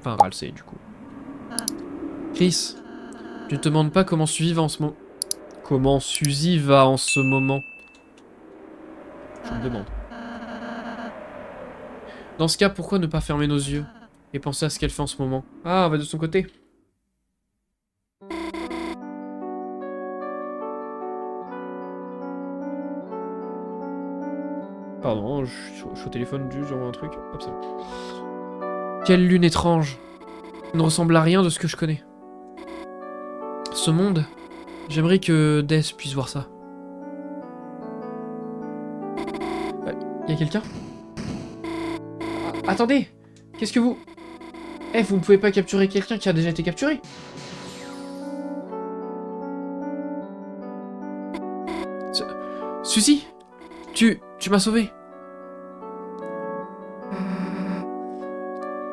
Enfin, Ralsei, du coup. Chris, tu ne te demandes pas comment Suzy va en ce moment. Comment Suzy va en ce moment? Je me demande. Dans ce cas, pourquoi ne pas fermer nos yeux et penser à ce qu'elle fait en ce moment? Ah, on va de son côté. Pardon, je suis au téléphone, j'envoie un truc. Hop, c'est bon. Quelle lune étrange. Elle ne ressemble à rien de ce que je connais. Ce monde, j'aimerais que Death puisse voir ça. Y a quelqu'un? Attendez! Qu'est-ce que vous... Eh, vous ne pouvez pas capturer quelqu'un qui a déjà été capturé? Suzy? Tu m'as sauvé.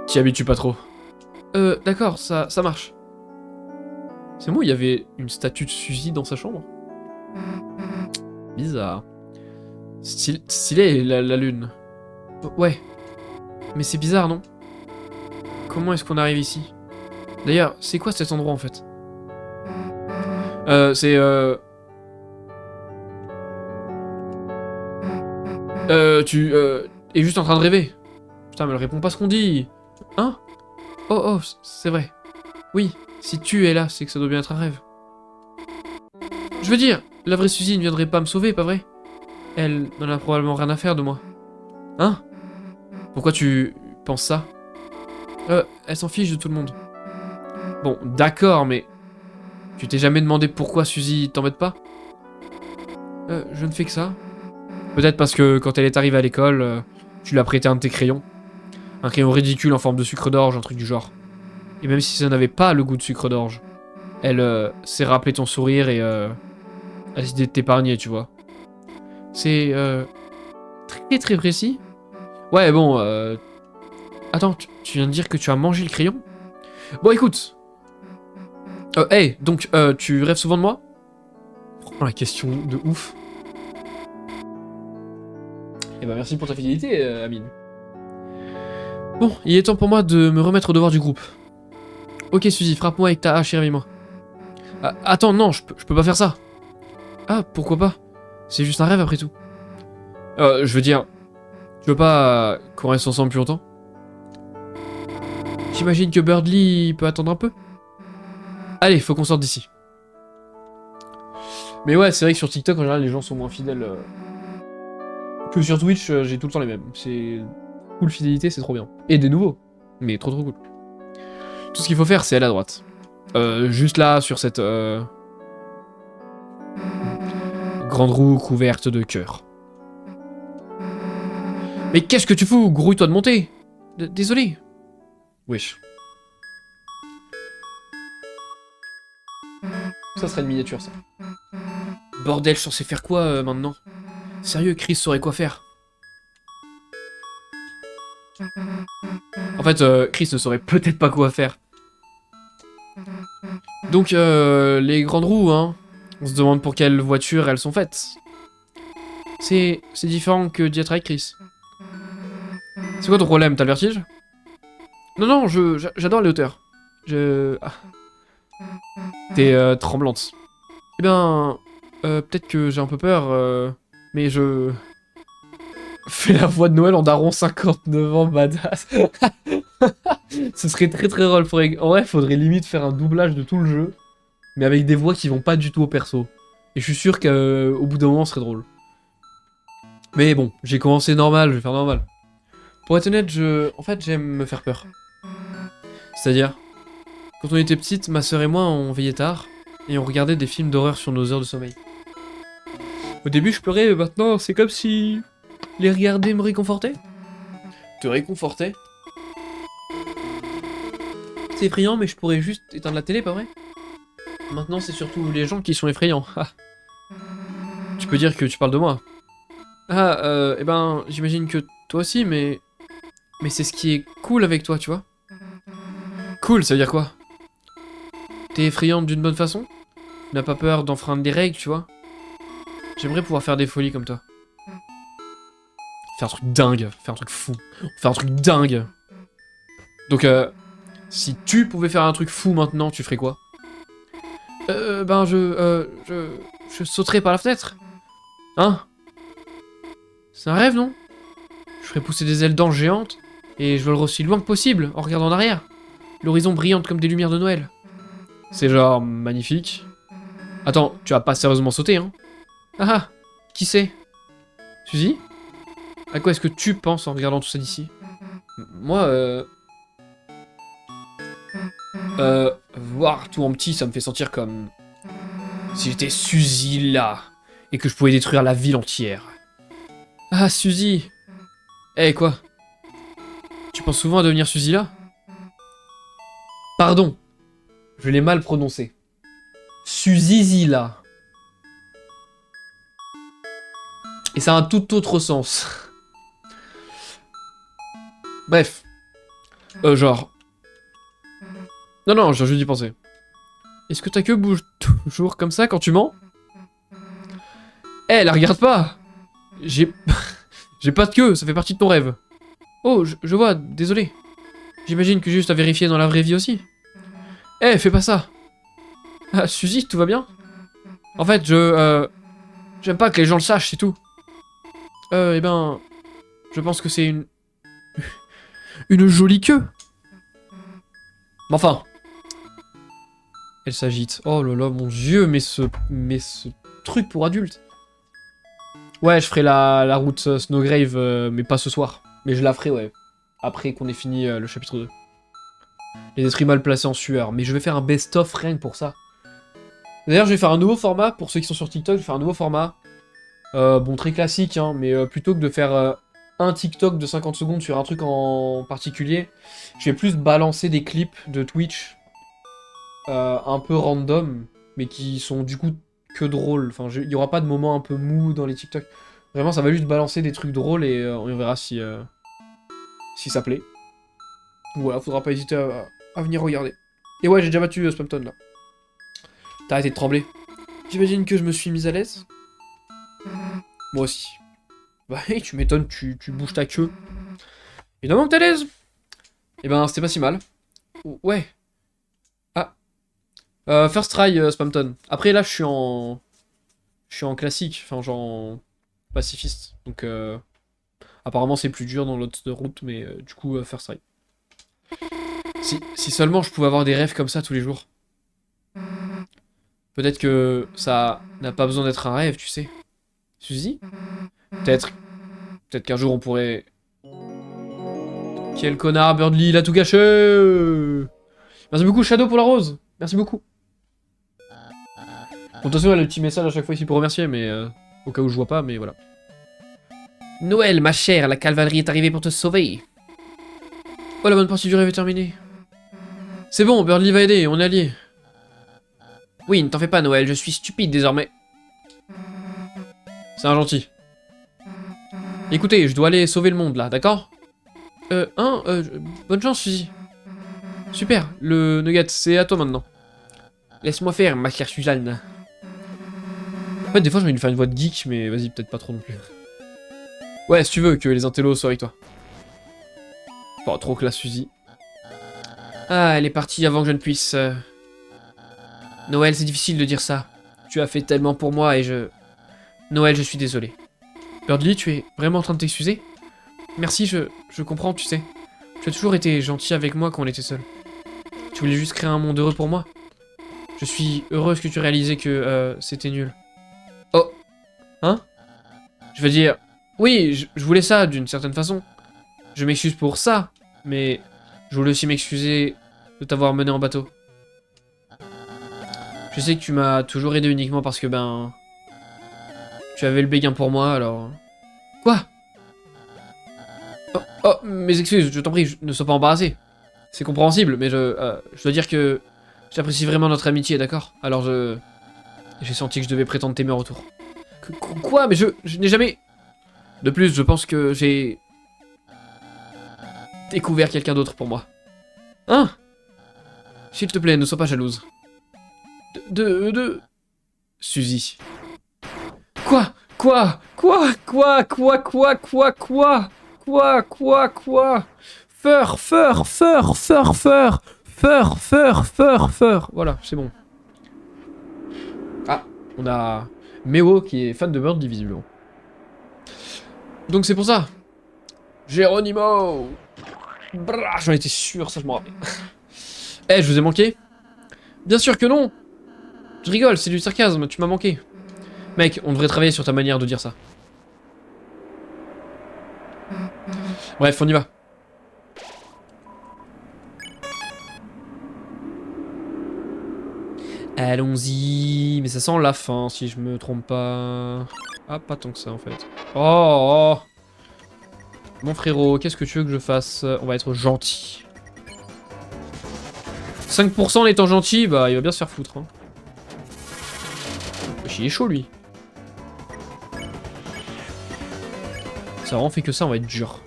T'y habitues pas trop. D'accord, ça marche. C'est moi, il y avait une statue de Suzy dans sa chambre? Bizarre. Stylé, la lune. Ouais. Mais c'est bizarre, non? Comment est-ce qu'on arrive ici? D'ailleurs, c'est quoi cet endroit, en fait? Tu es juste en train de rêver. Putain, mais elle répond pas ce qu'on dit. Hein? Oh, c'est vrai. Oui, si tu es là, c'est que ça doit bien être un rêve. Je veux dire, la vraie Suzy ne viendrait pas me sauver, pas vrai? Elle n'en a probablement rien à faire de moi. Hein? Pourquoi tu penses ça? Elle s'en fiche de tout le monde. Bon, d'accord, mais... Tu t'es jamais demandé pourquoi Suzy t'embête pas? Je ne fais que ça. Peut-être parce que quand elle est arrivée à l'école, tu lui as prêté un de tes crayons. Un crayon ridicule en forme de sucre d'orge, un truc du genre. Et même si ça n'avait pas le goût de sucre d'orge, elle s'est rappelé ton sourire et a décidé de t'épargner, tu vois. C'est très très précis. Ouais, bon, attends, tu viens de dire que tu as mangé le crayon? Bon, écoute. Hey, donc, tu rêves souvent de moi? Oh, la question de ouf. Eh ben, merci pour ta fidélité, Amine. Bon, il est temps pour moi de me remettre au devoir du groupe. Ok, Suzy, frappe-moi avec ta hache et réveille-moi. Attends, non, je peux pas faire ça. Ah, pourquoi pas? C'est juste un rêve après tout. Je veux dire, tu veux pas qu'on reste ensemble plus longtemps? J'imagine que Birdly peut attendre un peu. Allez, faut qu'on sorte d'ici. Mais ouais, c'est vrai que sur TikTok, en général, les gens sont moins fidèles que sur Twitch, j'ai tout le temps les mêmes. C'est cool fidélité, c'est trop bien. Et des nouveaux, mais trop cool. Tout ce qu'il faut faire, c'est aller à droite. Juste là, sur cette grande roue couverte de cœur. Mais qu'est-ce que tu fous? Grouille-toi de monter. Désolé. Wesh. Ça serait une miniature, ça. Bordel, je suis censé faire quoi, maintenant? Sérieux, Chris saurait quoi faire. En fait, Chris ne saurait peut-être pas quoi faire. Donc, les grandes roues, hein. On se demande pour quelle voiture elles sont faites. C'est différent que d'y être avec Chris. C'est quoi ton problème? T'as le vertige? Non, j'adore les hauteurs. T'es tremblante. Eh ben, peut-être que j'ai un peu peur, mais je... Fais la voix de Noël en daron 59 ans, badass. Ce serait très drôle. En vrai, faudrait limite faire un doublage de tout le jeu, mais avec des voix qui vont pas du tout au perso. Et je suis sûr qu'au bout d'un moment, ce serait drôle. Mais bon, j'ai commencé normal, je vais faire normal. Pour être honnête, en fait, j'aime me faire peur. C'est-à-dire, quand on était petite, ma sœur et moi, on veillait tard, et on regardait des films d'horreur sur nos heures de sommeil. Au début, je pleurais, mais maintenant, c'est comme si... les regarder me réconfortait. Te réconforter? C'est effrayant, mais je pourrais juste éteindre la télé, pas vrai? Maintenant, c'est surtout les gens qui sont effrayants. Tu peux dire que tu parles de moi. Eh ben, j'imagine que toi aussi, mais... Mais c'est ce qui est cool avec toi, tu vois. Cool, ça veut dire quoi? T'es effrayante d'une bonne façon? Tu n'as pas peur d'enfreindre des règles, tu vois? J'aimerais pouvoir faire des folies comme toi. Faire un truc dingue, faire un truc fou, faire un truc dingue. Donc, Si tu pouvais faire un truc fou maintenant, tu ferais quoi? Ben je sauterais par la fenêtre. Hein? C'est un rêve, non? Je ferais pousser des ailes d'ange géantes, et je volerais aussi loin que possible, en regardant en arrière. L'horizon brillante comme des lumières de Noël. C'est genre magnifique. Attends, tu vas pas sérieusement sauter, hein? Ah ah, qui c'est? Suzy? À quoi est-ce que tu penses en regardant tout ça d'ici? Moi, voir tout en petit, ça me fait sentir comme... si j'étais Suzy là, et que je pouvais détruire la ville entière. Ah, Suzy! Eh, quoi? Tu penses souvent à devenir Suzy là? Pardon, je l'ai mal prononcé. Suzy là. Et ça a un tout autre sens. Bref. Genre... Non, non, j'ai juste d'y penser. Est-ce que ta queue bouge toujours comme ça quand tu mens? Eh, la regarde pas! J'ai... j'ai pas de queue, ça fait partie de ton rêve. Oh, je vois, désolé. J'imagine que j'ai juste à vérifier dans la vraie vie aussi. Eh, fais pas ça! Ah, Suzy, tout va bien? En fait, j'aime pas que les gens le sachent, c'est tout. Eh ben... je pense que c'est une... une jolie queue. Mais enfin... Elle s'agite. Oh là là, mon dieu, mais ce truc pour adultes. Ouais, je ferai la route Snowgrave, mais pas ce soir. Mais je la ferai, ouais. Après qu'on ait fini le chapitre 2. Les esprits mal placés en sueur. Mais je vais faire un best-of rien que pour ça. D'ailleurs, je vais faire un nouveau format. Pour ceux qui sont sur TikTok, je vais faire un nouveau format. Bon, très classique, hein. Mais plutôt que de faire un TikTok de 50 secondes sur un truc en particulier, je vais plus balancer des clips de Twitch. Un peu random, mais qui sont du coup que drôles. Enfin, il y aura pas de moments un peu mou dans les TikTok. Vraiment, ça va juste balancer des trucs drôles et on verra si ça plaît. Voilà, faudra pas hésiter à venir regarder. Et ouais, j'ai déjà battu Spamton là. T'as arrêté de trembler. J'imagine que je me suis mise à l'aise. Moi aussi. Bah hey, tu m'étonnes, tu bouges ta queue. Évidemment que t'es à l'aise. Eh ben, c'était pas si mal. Ouais. First try, Spamton. Après, là, je suis en classique, enfin, genre en pacifiste. Donc, apparemment, c'est plus dur dans l'autre route, mais du coup, first try. Si seulement je pouvais avoir des rêves comme ça tous les jours. Peut-être que ça n'a pas besoin d'être un rêve, tu sais. Suzy? Peut-être qu'un jour, on pourrait... Quel connard, Birdly, il a tout gâché! Merci beaucoup, Shadow, pour la rose. Merci beaucoup. Bon, de toute façon, il y a le petit message à chaque fois ici pour remercier, mais au cas où je vois pas, mais voilà. Noël, ma chère, la cavalerie est arrivée pour te sauver. Oh, la bonne partie du rêve est terminée. C'est bon, Birdly va aider, on est alliés. Oui, ne t'en fais pas, Noël, je suis stupide désormais. C'est un gentil. Écoutez, je dois aller sauver le monde là, d'accord? Bonne chance, Suzy. Super, le nugget, c'est à toi maintenant. Laisse-moi faire, ma chère Suzanne. En fait, des fois, j'ai envie de faire une voix de geek, mais vas-y, peut-être pas trop non plus. Ouais, si tu veux, que les intellos soient avec toi. Pas trop classe, Suzy. Ah, elle est partie avant que je ne puisse... Noël, c'est difficile de dire ça. Tu as fait tellement pour moi et je... Noël, je suis désolé. Birdly, tu es vraiment en train de t'excuser? Merci, je comprends, tu sais. Tu as toujours été gentil avec moi quand on était seuls. Tu voulais juste créer un monde heureux pour moi. Je suis heureuse que tu réalisais que c'était nul. Oh. Hein? Je veux dire... Oui, je voulais ça d'une certaine façon. Je m'excuse pour ça, mais je voulais aussi m'excuser de t'avoir mené en bateau. Je sais que tu m'as toujours aidé uniquement parce que, ben... tu avais le béguin pour moi, alors... Quoi? Oh, mes excuses, je t'en prie, ne sois pas embarrassé. C'est compréhensible, mais je dois dire que j'apprécie vraiment notre amitié, d'accord? Alors j'ai senti que je devais prétendre t'aimer en retour. Quoi? Mais je n'ai jamais... De plus, je pense que j'ai... découvert quelqu'un d'autre pour moi. Hein? S'il te plaît, ne sois pas jalouse. Suzy. Quoi? Fur. Voilà, c'est bon. Ah, on a Méo qui est fan de Birdly visiblement. Donc c'est pour ça. Geronimo. Brrr, j'en étais sûr, ça je m'en rappelle. Eh, je vous ai manqué? Bien sûr que non. Je rigole, c'est du sarcasme, tu m'as manqué. Mec, on devrait travailler sur ta manière de dire ça. Bref, on y va. Allons-y. Mais ça sent la fin, si je me trompe pas. Ah, pas tant que ça, en fait. Oh. Mon frérot, qu'est-ce que tu veux que je fasse? On va être gentil. 5% en étant gentil, bah, il va bien se faire foutre. Hein. Il est chaud, lui. Ça a vraiment fait que ça, on va être dur.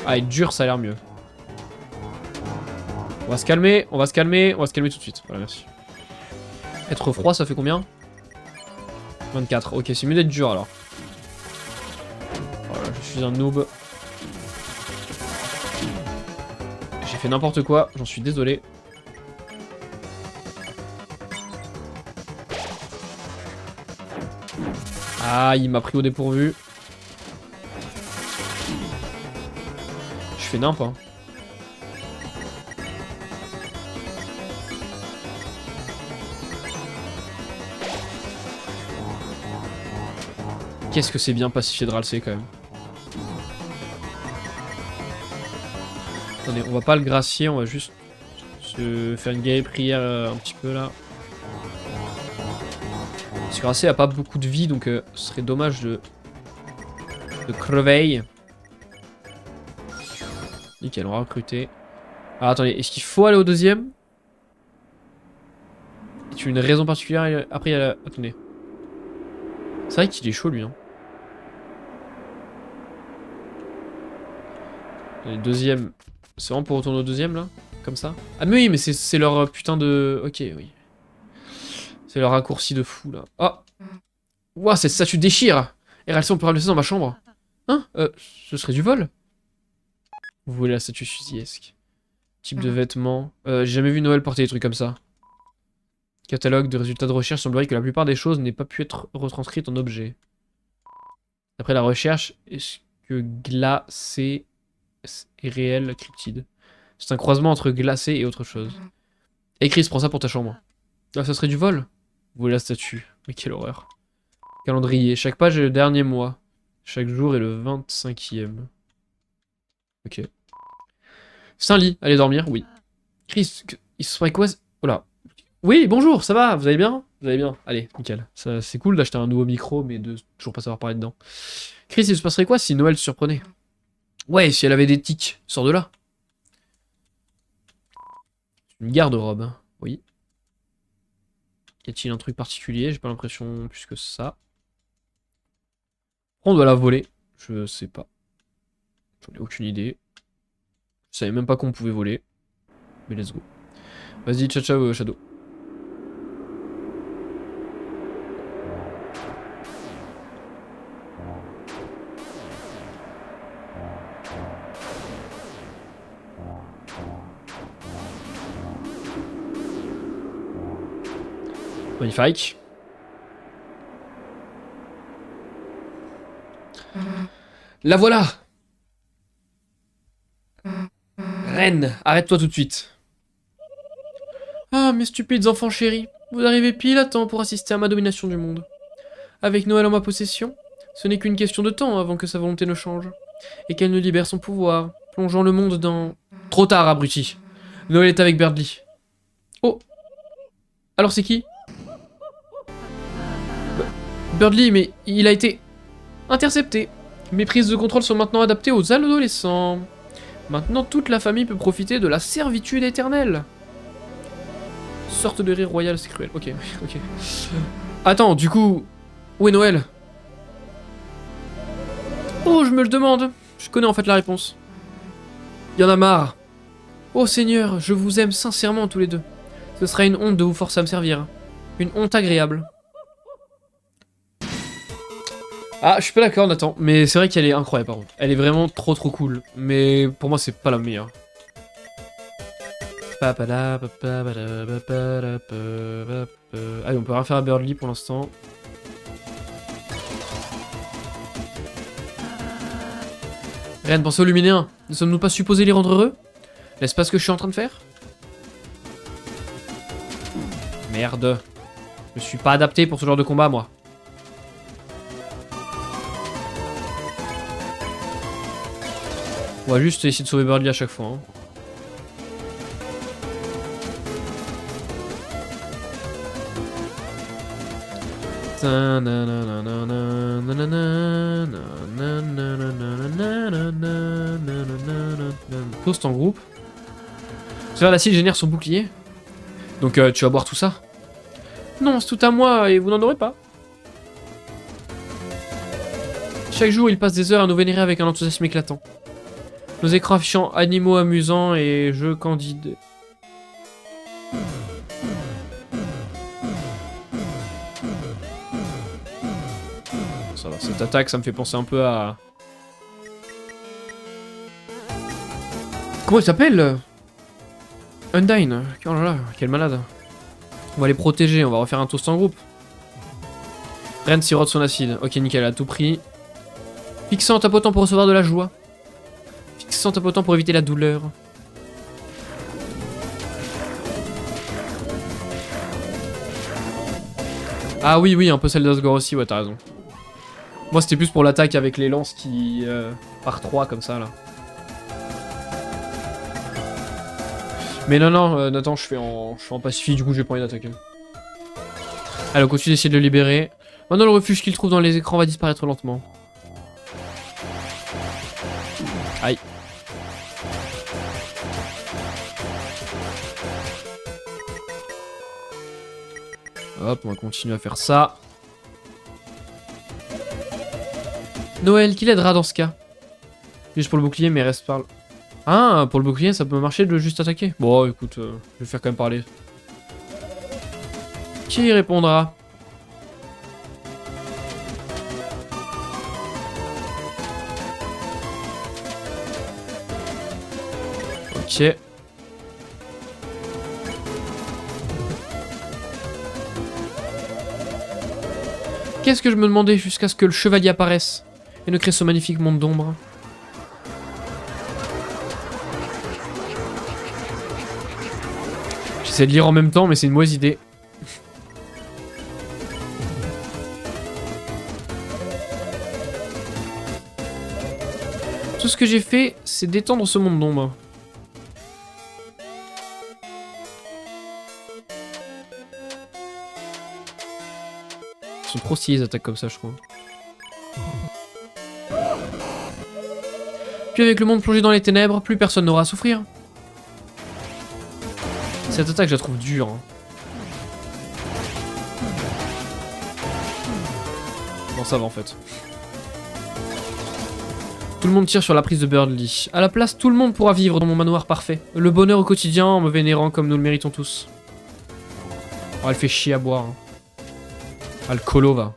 Ah, être dur, ça a l'air mieux. On va se calmer tout de suite. Voilà, merci. Être froid, ça fait combien? 24. Ok, c'est mieux d'être dur alors. Voilà, je suis un noob. J'ai fait n'importe quoi, j'en suis désolé. Ah, il m'a pris au dépourvu. Je fais nimp, hein. Qu'est-ce que c'est bien pacifié de Ralsei quand même. Attendez, on va pas le gracier, on va juste se faire une guerre prière un petit peu là. Parce que Ralsei a pas beaucoup de vie, donc ce serait dommage de crever. Nickel, on va recruter. Alors attendez, est-ce qu'il faut aller au deuxième? Est-ce une raison particulière? Après il y a la... Attendez. C'est vrai qu'il est chaud lui, hein. Le deuxième. C'est vraiment pour retourner au deuxième là? Comme ça? Ah mais oui, mais c'est leur putain de... Ok, oui. C'est leur raccourci de fou là. Oh! Ouah, cette statue déchire! Et Ralsei, on peut la laisser dans ma chambre. Hein? Ce serait du vol? Vous voulez la statue fusillesque. Type de vêtements. J'ai jamais vu Noël porter des trucs comme ça. Catalogue de résultats de recherche, semblerait que la plupart des choses n'aient pas pu être retranscrites en objet. D'après la recherche, est-ce que glacé est réel cryptide? C'est un croisement entre glacé et autre chose. Et Chris, prends ça pour ta chambre. Ah, ça serait du vol? Vous voulez la statue. Mais quelle horreur. Calendrier. Chaque page est le dernier mois. Chaque jour est le 25e. Ok. Saint-Lit, allez dormir, oui. Chris, il se ferait quoi? Oh là. Oui, bonjour, ça va? Vous allez bien? Vous allez bien? Allez, nickel. C'est cool d'acheter un nouveau micro, mais de toujours pas savoir parler dedans. Chris, il se passerait quoi si Noël te surprenait? Ouais, si elle avait des tics. Sors de là. Une garde-robe, oui. Y a-t-il un truc particulier? J'ai pas l'impression plus que ça. On doit la voler. Je sais pas. J'en ai aucune idée. Je savais même pas qu'on pouvait voler. Mais let's go. Vas-y, ciao ciao Shadow. Magnifique. La voilà! Reine, arrête-toi tout de suite. Ah, mes stupides enfants chéris, vous arrivez pile à temps pour assister à ma domination du monde. Avec Noël en ma possession, ce n'est qu'une question de temps avant que sa volonté ne change, et qu'elle ne libère son pouvoir, plongeant le monde dans... Trop tard, abruti. Noël est avec Birdly. Oh. Alors c'est qui? Birdly, mais il a été... intercepté. Mes prises de contrôle sont maintenant adaptées aux adolescents. Maintenant, toute la famille peut profiter de la servitude éternelle. Sorte de rire royal, c'est cruel. Ok, ok. Attends, du coup, où est Noël? Oh, je me le demande. Je connais en fait la réponse. Y en a marre. Oh Seigneur, je vous aime sincèrement tous les deux. Ce sera une honte de vous forcer à me servir. Une honte agréable. Ah, je suis pas d'accord, Nathan, mais c'est vrai qu'elle est incroyable, par contre. Elle est vraiment trop cool, mais pour moi, c'est pas la meilleure. Allez, on peut rien faire à Birdly pour l'instant. Rien de penser aux Luminéens. Ne sommes-nous pas supposés les rendre heureux? N'est-ce pas ce que je suis en train de faire? Merde. Je suis pas adapté pour ce genre de combat, moi. On va juste essayer de sauver Birdly à chaque fois. Hein. Toast en groupe. Sphère d'acide génère son bouclier. Donc tu vas boire tout ça? Non, c'est tout à moi et vous n'en aurez pas. Chaque jour, il passe des heures à nous vénérer avec un enthousiasme éclatant. Nos écrans affichant animaux amusants et jeux candides. Ça va, cette attaque, ça me fait penser un peu à... Comment il s'appelle? Undyne. Oh là là, quel malade. On va les protéger, on va refaire un toast en groupe. Ren sirote son acide. Ok, nickel, à tout prix. Fixant, tapotant pour recevoir de la joie. Fixant, tapotant pour éviter la douleur. Ah oui, oui, un peu celle d'Asgore aussi, ouais, t'as raison. Moi, c'était plus pour l'attaque avec les lances qui... par 3, comme ça, là. Mais non, non, Nathan, je suis en pacifique, du coup, j'ai pas envie d'attaquer. Allez, on continue d'essayer de le libérer. Maintenant, le refuge qu'il trouve dans les écrans va disparaître lentement. Aïe. Hop, on va continuer à faire ça. Noël, qui l'aidera dans ce cas? Juste pour le bouclier, mais reste par... Ah, pour le bouclier, ça peut marcher de juste attaquer. Bon, écoute, je vais faire quand même parler. Qui répondra? Ok. Qu'est-ce que je me demandais jusqu'à ce que le chevalier apparaisse et ne crée ce magnifique monde d'ombre? J'essaie de lire en même temps, mais c'est une mauvaise idée. Tout ce que j'ai fait, c'est d'étendre ce monde d'ombre. Ils sont trop stylés les attaques comme ça, je trouve. Puis avec le monde plongé dans les ténèbres, plus personne n'aura à souffrir. Cette attaque, je la trouve dure. Hein. Bon, ça va en fait. Tout le monde tire sur la prise de Birdly. À la place, tout le monde pourra vivre dans mon manoir parfait. Le bonheur au quotidien en me vénérant comme nous le méritons tous. Oh, elle fait chier à boire. Hein. Ah, le colo va.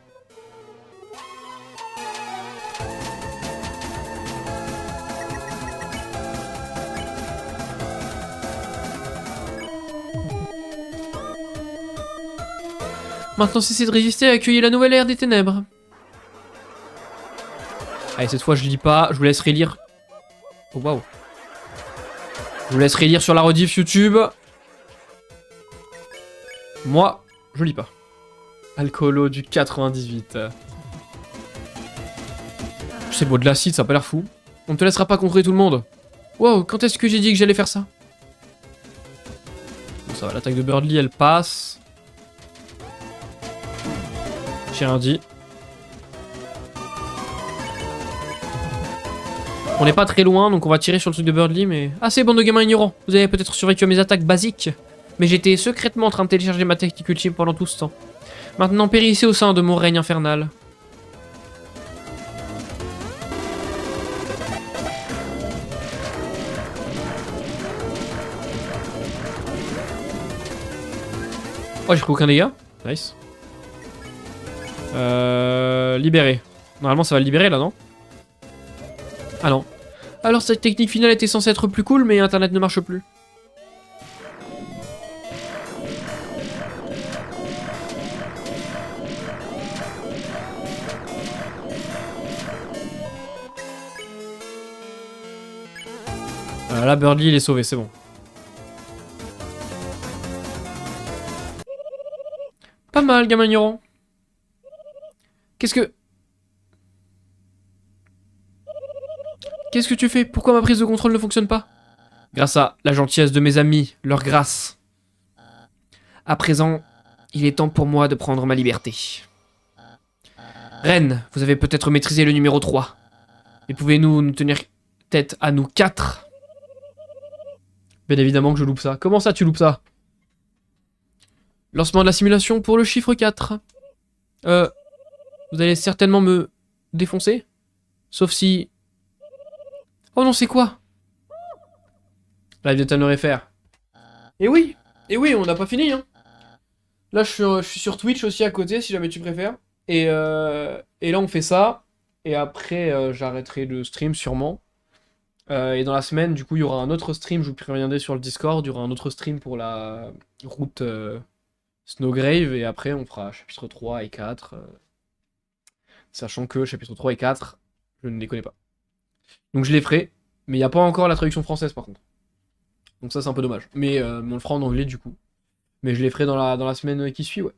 Maintenant, cessez de résister et accueillez la nouvelle ère des ténèbres. Allez, cette fois, je lis pas. Je vous laisserai lire. Oh, waouh. Je vous laisserai lire sur la rediff YouTube. Moi, je lis pas. Alcoolo du 98. C'est beau de l'acide, ça a pas l'air fou. On ne te laissera pas contrôler tout le monde. Wow, quand est-ce que j'ai dit que j'allais faire ça? Bon, ça va, l'attaque de Birdly, elle passe. J'ai rien dit. On n'est pas très loin, donc on va tirer sur le truc de Birdly, mais... Ah, c'est bande de gamins ignorants. Vous avez peut-être survécu à mes attaques basiques. Mais j'étais secrètement en train de télécharger ma technique ultime pendant tout ce temps. Maintenant, périssez au sein de mon règne infernal. Oh, j'ai pris aucun dégât. Nice. Libéré. Normalement, ça va le libérer, là, non? Ah non. Alors, cette technique finale était censée être plus cool, mais Internet ne marche plus. Là, Birdie, il est sauvé, c'est bon. Pas mal, gamin ignorant. Qu'est-ce que tu fais? Pourquoi ma prise de contrôle ne fonctionne pas? Grâce à la gentillesse de mes amis, leur grâce. À présent, il est temps pour moi de prendre ma liberté. Reine, vous avez peut-être maîtrisé le numéro 3. Mais pouvez-vous nous tenir tête à nous 4? Bien évidemment que je loupe ça. Comment ça, tu loupes ça? Lancement de la simulation pour le chiffre 4. Vous allez certainement me défoncer? Sauf si... Oh non, c'est quoi? Là, il vient de le refaire. Et oui, on n'a pas fini, hein. Là, je suis sur Twitch aussi à côté, si jamais tu préfères. Et là, on fait ça. Et après, j'arrêterai le stream, sûrement. Et dans la semaine, du coup, il y aura un autre stream, je vous préviendrai sur le Discord. Il y aura un autre stream pour la route Snowgrave. Et après, on fera chapitre 3 et 4. Sachant que chapitre 3 et 4, je ne les connais pas. Donc je les ferai. Mais il n'y a pas encore la traduction française, par contre. Donc ça, c'est un peu dommage. Mais on le fera en anglais, du coup. Mais je les ferai dans la semaine qui suit, ouais.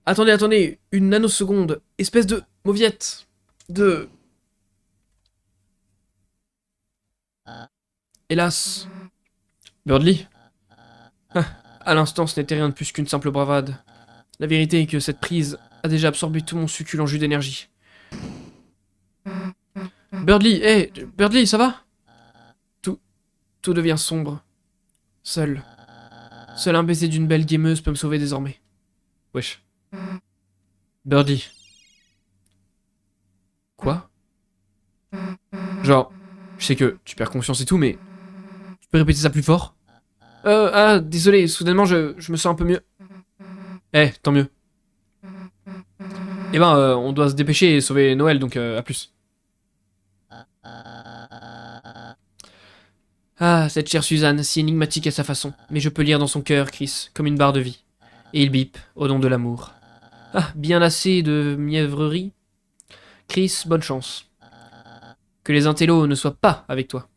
Attendez, une nanoseconde. Espèce de mauviette. Hélas. Birdly. À l'instant, ce n'était rien de plus qu'une simple bravade. La vérité est que cette prise a déjà absorbé tout mon succulent jus d'énergie. Birdly, Birdly, ça va? Tout devient sombre. Seul un baiser d'une belle gameuse peut me sauver désormais. Wesh. Birdly. Quoi? Genre, je sais que tu perds confiance et tout, mais... Tu peux répéter ça plus fort? Désolé, soudainement, je me sens un peu mieux. Tant mieux. Eh ben, on doit se dépêcher et sauver Noël, donc à plus. Ah, cette chère Suzanne, si énigmatique à sa façon. Mais je peux lire dans son cœur, Chris, comme une barre de vie. Et il bip, au nom de l'amour. Ah, bien assez de mièvrerie. Chris, bonne chance. Que les intellos ne soient pas avec toi.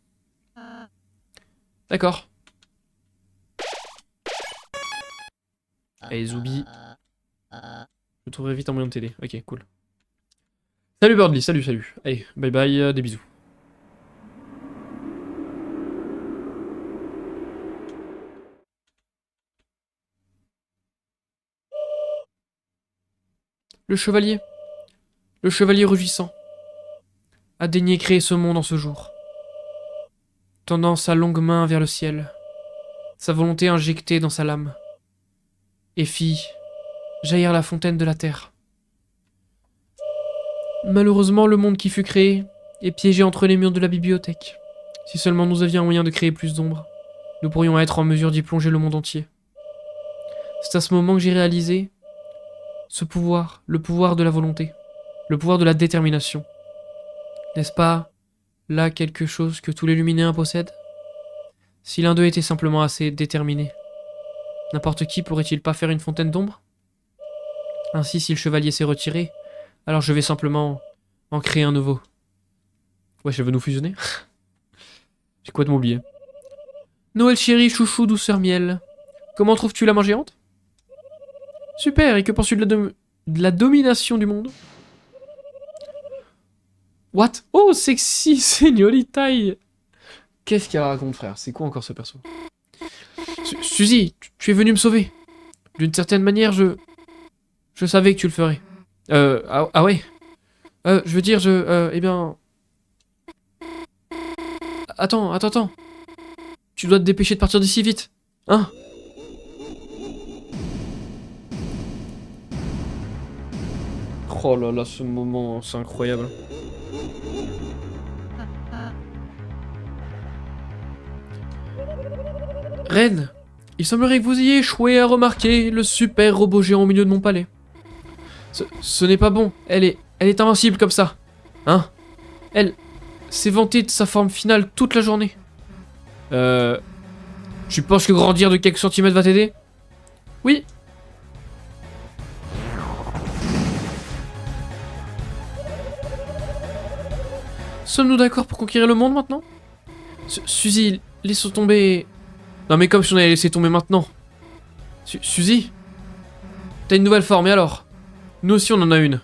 D'accord. Allez, Zoubi. Je trouverai vite un moyen de t'aider. Ok, cool. Salut Birdly, salut. Allez, bye bye, des bisous. Le chevalier rugissant, a daigné créer ce monde en ce jour, tendant sa longue main vers le ciel, sa volonté injectée dans sa lame, et fit jaillir la fontaine de la terre. Malheureusement, le monde qui fut créé est piégé entre les murs de la bibliothèque. Si seulement nous avions un moyen de créer plus d'ombre, nous pourrions être en mesure d'y plonger le monde entier. C'est à ce moment que j'ai réalisé ce pouvoir, le pouvoir de la volonté, le pouvoir de la détermination. N'est-ce pas là quelque chose que tous les Luminéens possèdent? Si l'un d'eux était simplement assez déterminé, n'importe qui pourrait-il pas faire une fontaine d'ombre? Ainsi, si le chevalier s'est retiré, alors je vais simplement en créer un nouveau. Ouais, je veux nous fusionner. J'ai quoi de m'oublier. Noël chéri, chouchou, douceur miel. Comment trouves-tu la main géante? Super, et que penses-tu de la domination du monde? What? Oh, sexy señorita. Qu'est-ce qu'elle raconte, frère? C'est quoi encore ce perso? Suzy, tu es venue me sauver. D'une certaine manière, je savais que tu le ferais. Ah ouais? Je veux dire, eh bien... Attends. Tu dois te dépêcher de partir d'ici vite. Hein? Oh là là, ce moment, c'est incroyable. Reine, il semblerait que vous ayez échoué à remarquer le super robot géant au milieu de mon palais. Ce n'est pas bon, elle Elle est invincible comme ça. Hein? Elle s'est vantée de sa forme finale toute la journée. Tu penses que grandir de quelques centimètres va t'aider? Oui. Sommes-nous d'accord pour conquérir le monde maintenant? Suzy, laissons tomber... Non mais comme si on allait laisser tomber maintenant. Suzy? T'as une nouvelle forme, et alors? Nous aussi on en a une.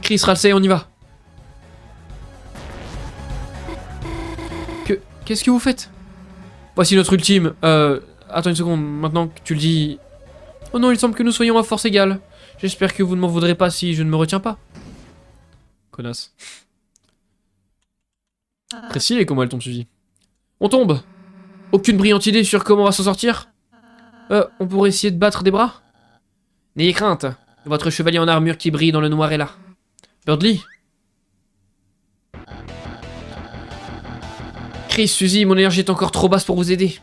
Chris, Ralsei, on y va. Qu'est-ce que vous faites? Voici notre ultime. Attends une seconde, maintenant que tu le dis... Oh non, il semble que nous soyons à force égale. J'espère que vous ne m'en voudrez pas si je ne me retiens pas. Connasse. Très stylé comment elle tombe, Suzy. On tombe. Aucune brillante idée sur comment on va s'en sortir? On pourrait essayer de battre des bras? N'ayez crainte. Votre chevalier en armure qui brille dans le noir est là. Birdly? Chris, Suzy, mon énergie est encore trop basse pour vous aider.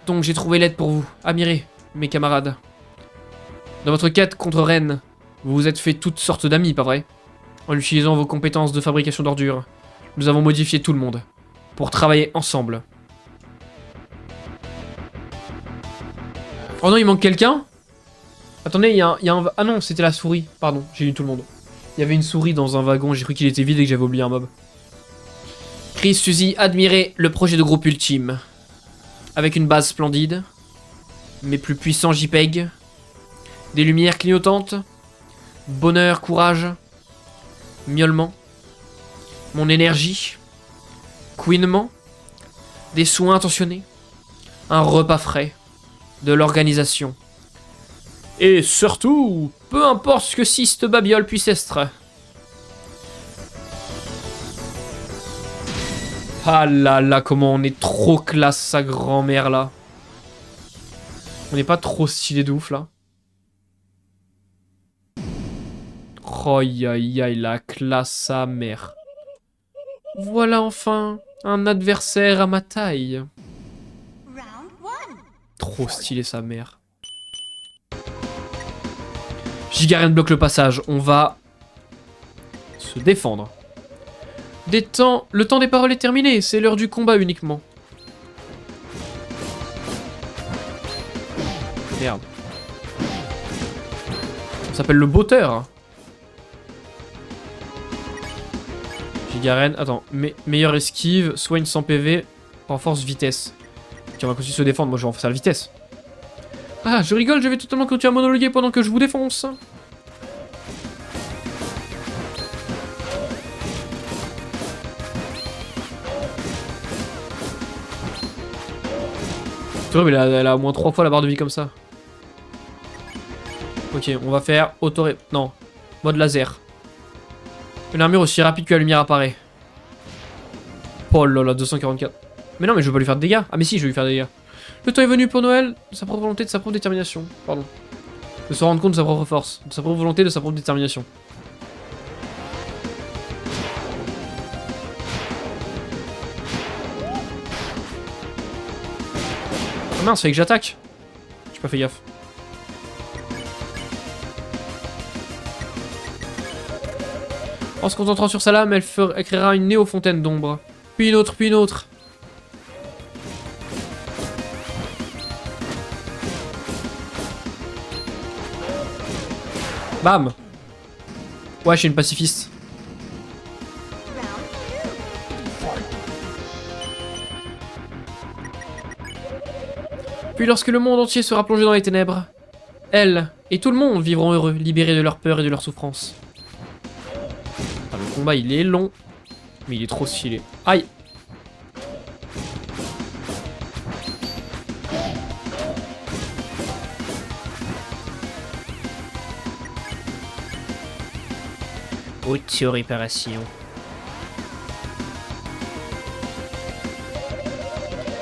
Donc j'ai trouvé l'aide pour vous. Admirez, mes camarades. Dans votre quête contre Rennes, vous vous êtes fait toutes sortes d'amis, pas vrai? En utilisant vos compétences de fabrication d'ordures, nous avons modifié tout le monde. Pour travailler ensemble. Oh non, il manque quelqu'un? Attendez, il y a un... Ah non, c'était la souris. Pardon, j'ai lu tout le monde. Il y avait une souris dans un wagon, j'ai cru qu'il était vide et que j'avais oublié un mob. Chris, Suzy, admirez le projet de groupe ultime. Avec une base splendide, mes plus puissants JPEG, des lumières clignotantes, bonheur, courage, miaulement, mon énergie, couinement, des soins intentionnés, un repas frais, de l'organisation. Et surtout, peu importe ce que Siste Babiole puisse être. Ah là là, comment on est trop classe sa grand-mère là. On n'est pas trop stylé de ouf là. Oh aïe aïe aïe, la classe sa mère. Voilà enfin un adversaire à ma taille. Trop stylé sa mère. Gigaren bloque le passage, on va se défendre. Le temps des paroles est terminé, c'est l'heure du combat uniquement. Merde. Ça s'appelle le botteur. Gigaren, attends, meilleure esquive, soigne sans PV, renforce vitesse. Ok, on va continuer de se défendre, moi je vais renforcer la vitesse. Ah, je rigole, je vais totalement continuer à monologuer pendant que je vous défonce. C'est vrai, mais elle a au moins 3 fois la barre de vie comme ça. Ok, on va faire auto... Non, mode laser. Une armure aussi rapide que la lumière apparaît. Oh là là, 244. Mais non, mais je veux pas lui faire de dégâts. Ah mais si, je vais lui faire des dégâts. Le temps est venu pour Noël, de sa propre volonté, de sa propre détermination. Pardon. De se rendre compte de sa propre force, de sa propre volonté, de sa propre détermination. Oh mince, fallait que j'attaque. J'ai pas fait gaffe. En se concentrant sur sa lame, elle créera une néo-fontaine d'ombre. Puis une autre, puis une autre. Bam. Ouais, je suis une pacifiste. Puis lorsque le monde entier sera plongé dans les ténèbres, elle et tout le monde vivront heureux, libérés de leur peur et de leur souffrance. Ah, le combat il est long, mais il est trop stylé. Aïe. Auto-réparation.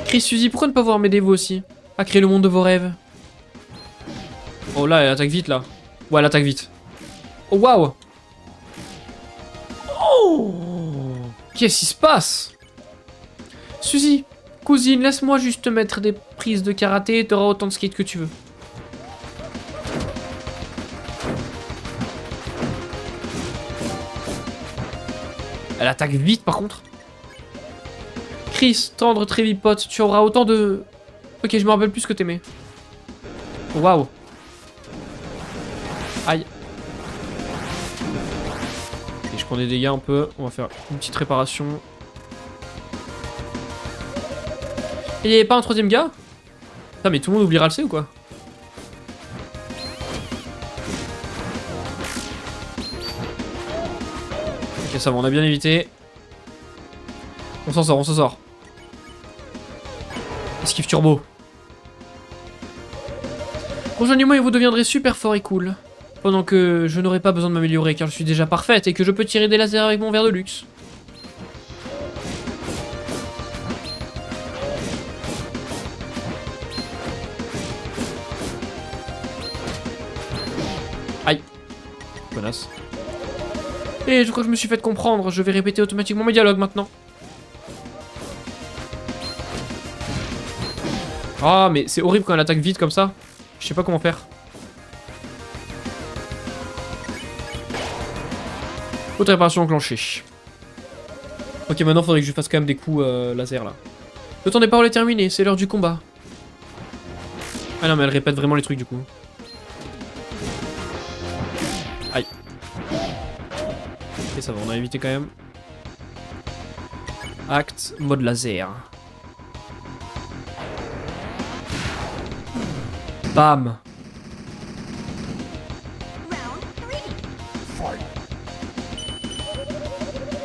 Chris, Suzy, pourquoi ne pas voir m'aider vous aussi à créer le monde de vos rêves? Oh là, elle attaque vite là. Ouais, elle attaque vite. Oh waouh. Oh, qu'est-ce qui se passe? Suzy, cousine, laisse-moi juste te mettre des prises de karaté et t'auras autant de skate que tu veux. Elle attaque vite par contre. Chris, tendre, très vite, pote. Tu auras autant de... Ok, je me rappelle plus ce que t'aimais. Waouh. Aïe. Et je prends des dégâts un peu. On va faire une petite réparation. Et il n'y avait pas un troisième gars? Putain, mais tout le monde oubliera le C ou quoi? Ok, ça va, on a bien évité. On s'en sort, on s'en sort. Esquive turbo. Rejoignez-moi et vous deviendrez super fort et cool. Pendant que je n'aurai pas besoin de m'améliorer car je suis déjà parfaite et que je peux tirer des lasers avec mon verre de luxe. Aïe. Bonasse. Et je crois que je me suis fait comprendre, je vais répéter automatiquement mes dialogues maintenant. Ah, mais c'est horrible quand elle attaque vite comme ça. Je sais pas comment faire. Autre réparation enclenchée. Ok, maintenant faudrait que je fasse quand même des coups laser là. Le temps des paroles est terminé, c'est l'heure du combat. Ah non, mais elle répète vraiment les trucs du coup. Aïe. Ok, ça va, on a évité quand même. Acte, mode laser. Bam.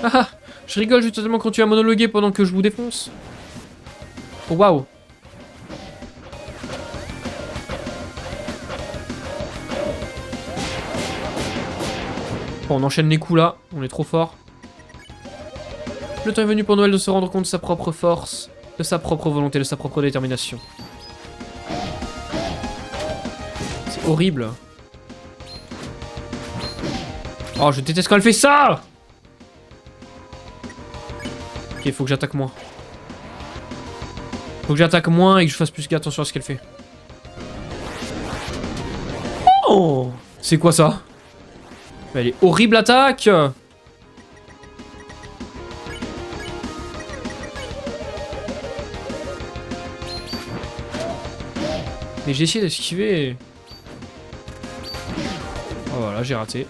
Ah ah, je rigole justement quand tu as monologué pendant que je vous défonce. Oh waouh. Bon, on enchaîne les coups là, on est trop fort. Le temps est venu pour Noël de se rendre compte de sa propre force, de sa propre volonté, de sa propre détermination. C'est horrible. Oh, je déteste quand elle fait ça! Ok, faut que j'attaque moins. Faut que j'attaque moins et que je fasse plus attention à ce qu'elle fait. Oh! C'est quoi ça? Elle est horrible attaque! Mais j'ai essayé d'esquiver. Oh voilà, j'ai raté.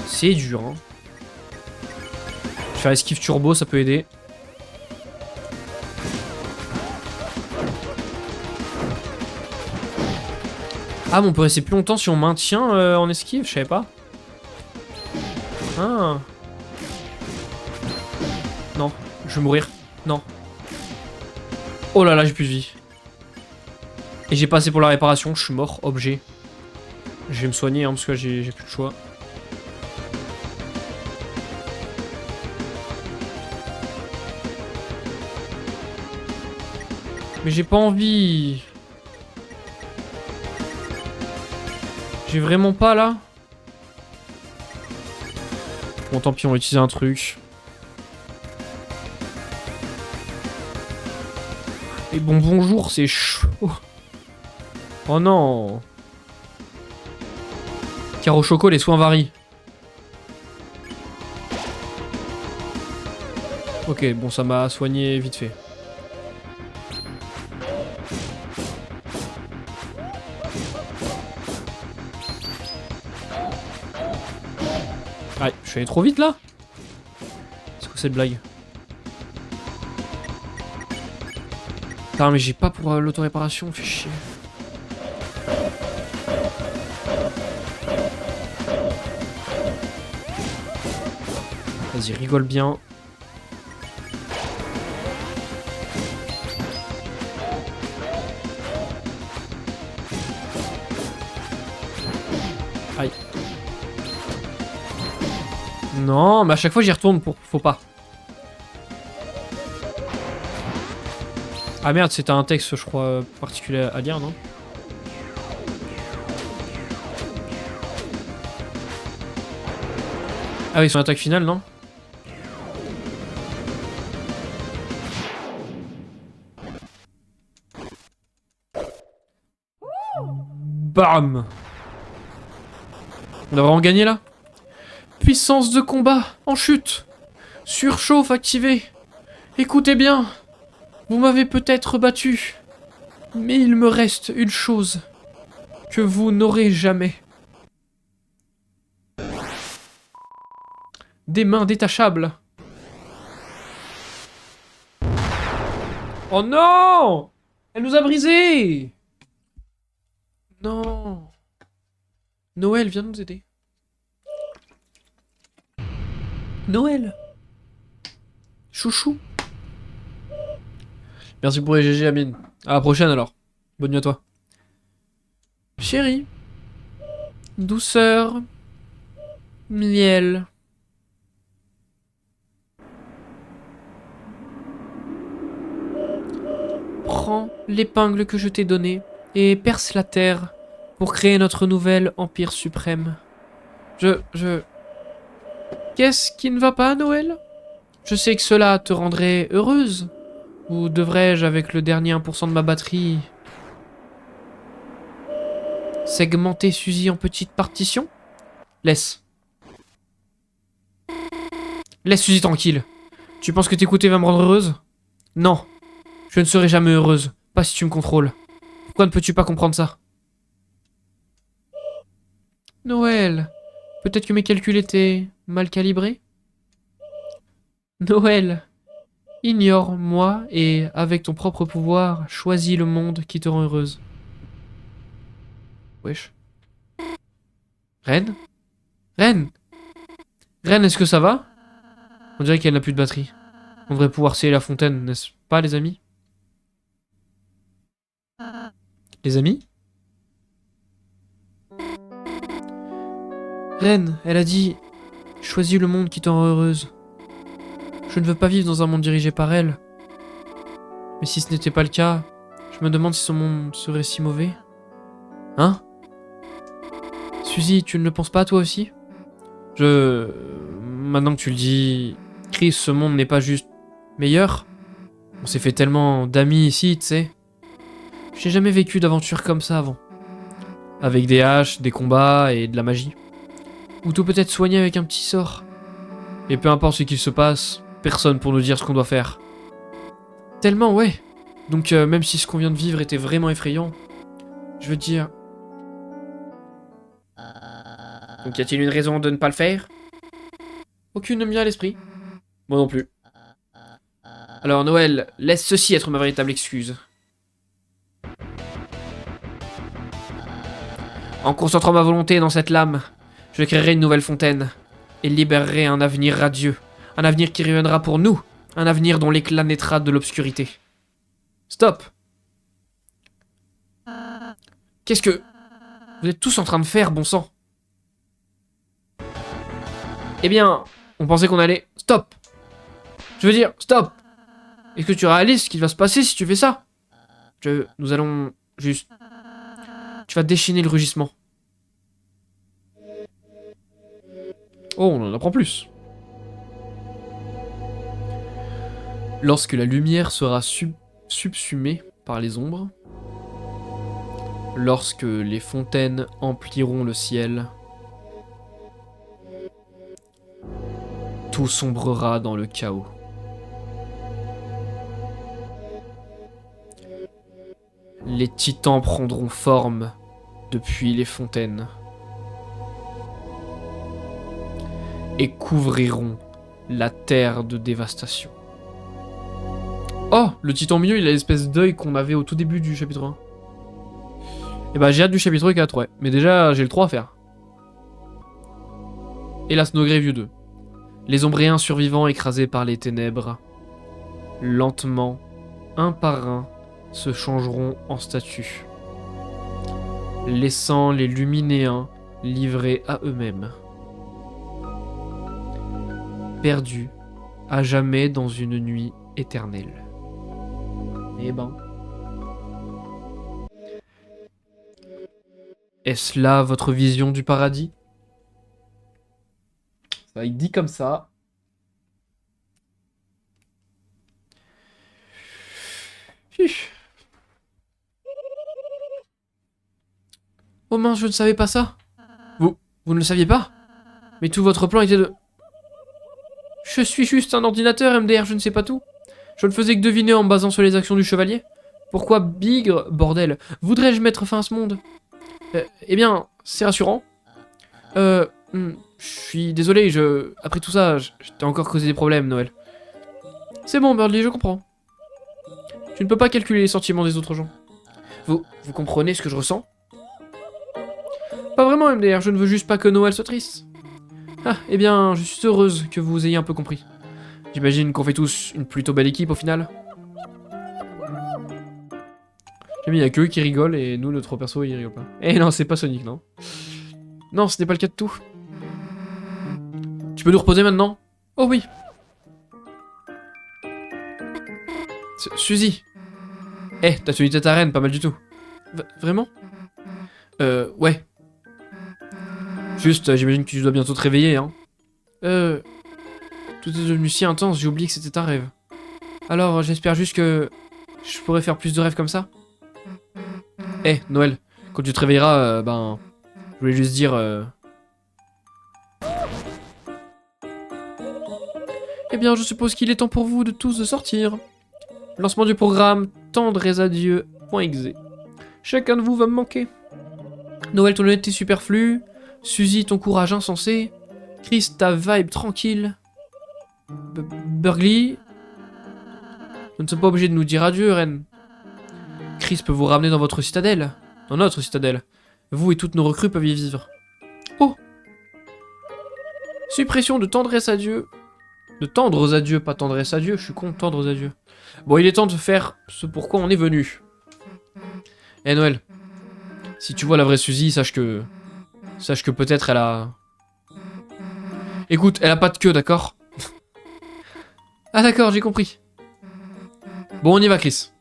C'est dur, hein. Je vais faire esquive turbo, ça peut aider. Ah, mais on peut rester plus longtemps si on maintient en esquive, je savais pas. Ah. Non, je vais mourir. Non. Oh là là, j'ai plus de vie. Et j'ai passé pour la réparation, je suis mort, objet. Je vais me soigner hein, parce que j'ai plus de choix. Mais j'ai pas envie. J'ai vraiment pas là. Bon tant pis, on va utiliser un truc. Et bon bonjour, c'est chaud. Oh non. Car au choco, les soins varient. Ok, bon ça m'a soigné vite fait. Aïe, je suis allé trop vite là. C'est quoi cette blague? Putain mais j'ai pas pour l'auto-réparation, fait chier. Vas-y, rigole bien. Aïe. Non, mais à chaque fois j'y retourne pour... Faut pas. Ah merde, c'était un texte, je crois, particulier à lire, non? Ah oui, son attaque finale, non? Bam! On a vraiment gagné là? Puissance de combat en chute! Surchauffe activé. Écoutez bien. Vous m'avez peut-être battu. Mais il me reste une chose que vous n'aurez jamais. Des mains détachables. Oh non! Elle nous a brisé! Non. Noël, viens nous aider. Noël. Chouchou. Merci pour les GG, Amine. À la prochaine alors. Bonne nuit à toi. Chérie. Douceur. Miel. Prends l'épingle que je t'ai donnée et perce la terre pour créer notre nouvel empire suprême. Qu'est-ce qui ne va pas, Noël? Je sais que cela te rendrait heureuse. Ou devrais-je, avec le dernier 1% de ma batterie, segmenter Suzy en petites partitions? Laisse. Laisse Suzy tranquille. Tu penses que t'écouter va me rendre heureuse? Non. Je ne serai jamais heureuse. Pas si tu me contrôles. Pourquoi ne peux-tu pas comprendre ça? Noël. Peut-être que mes calculs étaient mal calibrés? Noël. Ignore-moi et, avec ton propre pouvoir, choisis le monde qui te rend heureuse. Wesh. Reine? Reine? Reine, est-ce que ça va? On dirait qu'elle n'a plus de batterie. On devrait pouvoir sceller la fontaine, n'est-ce pas, les amis? Les amis? Reine, elle a dit... Choisis le monde qui te rend heureuse. Je ne veux pas vivre dans un monde dirigé par elle. Mais si ce n'était pas le cas, je me demande si son monde serait si mauvais. Hein? Suzy, tu ne le penses pas toi aussi? Maintenant que tu le dis... Chris, ce monde n'est pas juste meilleur. On s'est fait tellement d'amis ici, tu sais. J'ai jamais vécu d'aventure comme ça avant. Avec des haches, des combats et de la magie. Ou tout peut être soigné avec un petit sort. Et peu importe ce qu'il se passe, personne pour nous dire ce qu'on doit faire. Tellement, ouais. Donc même si ce qu'on vient de vivre était vraiment effrayant, je veux dire... Donc y a-t-il une raison de ne pas le faire? Aucune ne me vient à l'esprit. Moi non plus. Alors Noël, laisse ceci être ma véritable excuse. En concentrant ma volonté dans cette lame, je créerai une nouvelle fontaine et libérerai un avenir radieux. Un avenir qui reviendra pour nous. Un avenir dont l'éclat naîtra de l'obscurité. Stop! Qu'est-ce que... Vous êtes tous en train de faire, bon sang? Eh bien, on pensait qu'on allait... Stop! Je veux dire, stop! Est-ce que tu réalises ce qui va se passer si tu fais ça? Nous allons... juste... Tu vas déchaîner le rugissement. Oh, on en apprend plus. Lorsque la lumière sera subsumée par les ombres, lorsque les fontaines empliront le ciel, tout sombrera dans le chaos. Les titans prendront forme depuis les fontaines et couvriront la terre de dévastation. Oh, le titan au milieu, il a l'espèce d'œil qu'on avait au tout début du chapitre 1. Et bah j'ai hâte du chapitre 4, ouais. Mais déjà, j'ai le 3 à faire. Et la Snowgrave 2. Les Ombréens survivants écrasés par les ténèbres, lentement, un par un, se changeront en statues, laissant les Luminéens livrés à eux-mêmes, perdus à jamais dans une nuit éternelle. Eh ben... Est-ce là votre vision du paradis? Ça, il dit comme ça. Oh mince, je ne savais pas ça. Vous ne le saviez pas? Mais tout votre plan était de... Je suis juste un ordinateur, MDR, je ne sais pas tout. Je ne faisais que deviner en me basant sur les actions du chevalier. Pourquoi Bigre, bordel, voudrais-je mettre fin à ce monde? Eh bien, c'est rassurant. Je suis désolé, après tout ça, je t'ai encore causé des problèmes, Noël. C'est bon, Birdly, je comprends. Tu ne peux pas calculer les sentiments des autres gens. Vous comprenez ce que je ressens? Pas vraiment, MDR, je ne veux juste pas que Noël soit triste. Ah, eh bien, je suis heureuse que vous ayez un peu compris. J'imagine qu'on fait tous une plutôt belle équipe au final. J'aime bien, il y a que eux qui rigolent et nous, notre perso, il rigole pas. Eh non, c'est pas Sonic, non. Non, ce n'est pas le cas de tout. Tu peux nous reposer maintenant? Oh oui. Suzy. Eh, t'as tenu tête à reine, pas mal du tout. Vraiment? Ouais. Juste, j'imagine que tu dois bientôt te réveiller, hein. Tout est devenu si intense, j'ai oublié que c'était un rêve. Alors, j'espère juste que je pourrais faire plus de rêves comme ça. Eh, Noël, quand tu te réveilleras, je voulais juste dire... Eh bien, je suppose qu'il est temps pour vous de tous de sortir. Lancement du programme tendresadieux.exe. Chacun de vous va me manquer. Noël, ton honnêteté superflue. Suzy, ton courage insensé. Chris, ta vibe tranquille. Burgly. Nous ne sommes pas obligés de nous dire adieu, reine. Chris peut vous ramener dans votre citadelle. Dans notre citadelle. Vous et toutes nos recrues peuvent y vivre. Oh! Suppression de tendresse à Dieu. De tendre aux adieux, pas tendresse à Dieu. Je suis con, tendre aux adieux. Bon, il est temps de faire ce pourquoi on est venu. Eh Noël, si tu vois la vraie Suzy, sache que peut-être elle a... Écoute, elle a pas de queue, d'accord? Ah d'accord, j'ai compris. Bon, on y va, Chris.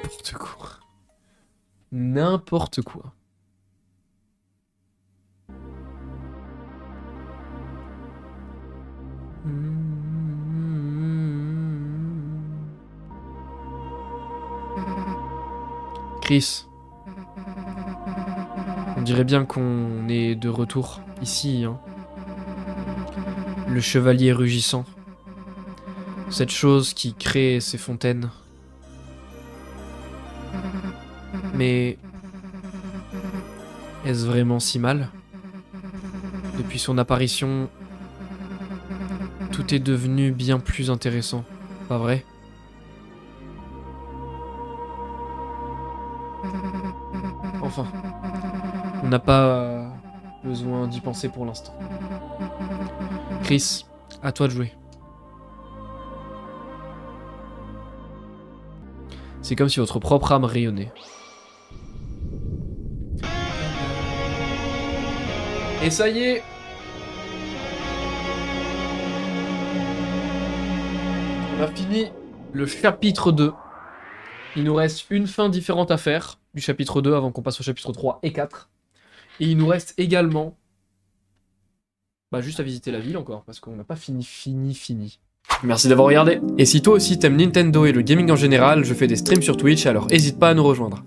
N'importe quoi. N'importe quoi. Chris. On dirait bien qu'on est de retour ici, hein. Le chevalier rugissant. Cette chose qui crée ces fontaines. Mais... est-ce vraiment si mal? Depuis son apparition, tout est devenu bien plus intéressant, pas vrai? Enfin, on n'a pas besoin d'y penser pour l'instant. Chris, à toi de jouer. C'est comme si votre propre âme rayonnait. Et ça y est! On a fini le chapitre 2. Il nous reste une fin différente à faire du chapitre 2 avant qu'on passe au chapitre 3 et 4. Et il nous reste également... juste à visiter la ville encore, parce qu'on n'a pas fini. Merci d'avoir regardé. Et si toi aussi t'aimes Nintendo et le gaming en général, je fais des streams sur Twitch, alors n'hésite pas à nous rejoindre.